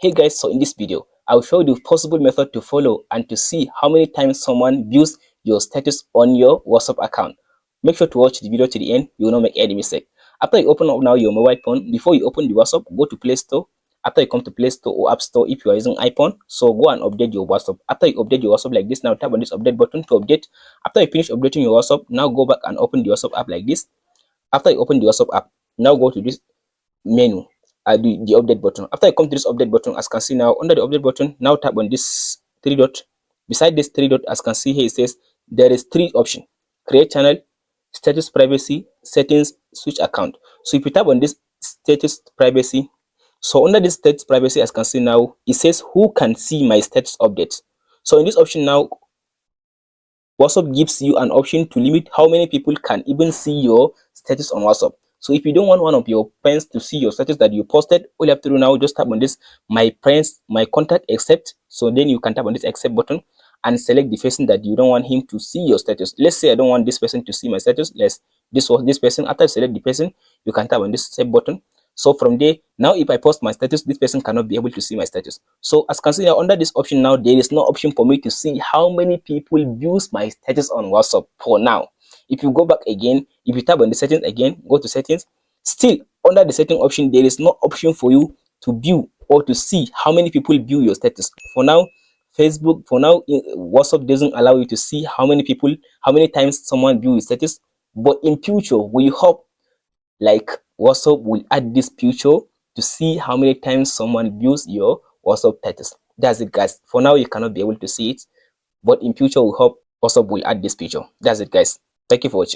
Hey guys, so in this video, I'll show you the possible method to follow and to see how many times someone views your status on your WhatsApp account. Make sure to watch the video to the end, you will not make any mistake. After you open up now your mobile phone, before you open the WhatsApp, go to Play Store. After you come to Play Store or App Store if you are using iPhone, so go and update your WhatsApp. After you update your WhatsApp like this, now tap on this update button to update. After you finish updating your WhatsApp, now go back and open the WhatsApp app like this. After you open the WhatsApp app, now go to this menu, the update button. After you come to this update button, as you can see now, under the update button, now tap on this three dot. Beside this three dot, as you can see here, it says there is three options: create channel, status privacy, settings, switch account. So if you tap on this status privacy, so under this status privacy, as you can see now, it says who can see my status updates. So in this option now, WhatsApp gives you an option to limit how many people can even see your status on WhatsApp. So if you don't want one of your friends to see your status that you posted, all you have to do now, just tap on this my friends, my contact accept. So then you can tap on this accept button and select the person that you don't want him to see your status. Let's say I don't want this person to see my status. This person. After you select the person, you can tap on this save button. So from there, now if I post my status, this person cannot be able to see my status. So as you can see now, under this option now, there is no option for me to see how many people views my status on WhatsApp for now. If you go back again, if you tap on the settings again, go to settings, still under the setting option, there is no option for you to view or to see how many people view your status. For now, WhatsApp doesn't allow you to see how many times someone view your status. But in future, we hope like WhatsApp will add this feature to see how many times someone views your WhatsApp status. That's it, guys. For now, you cannot be able to see it, but in future, we hope WhatsApp will add this feature. That's it, guys. Thank you for watching.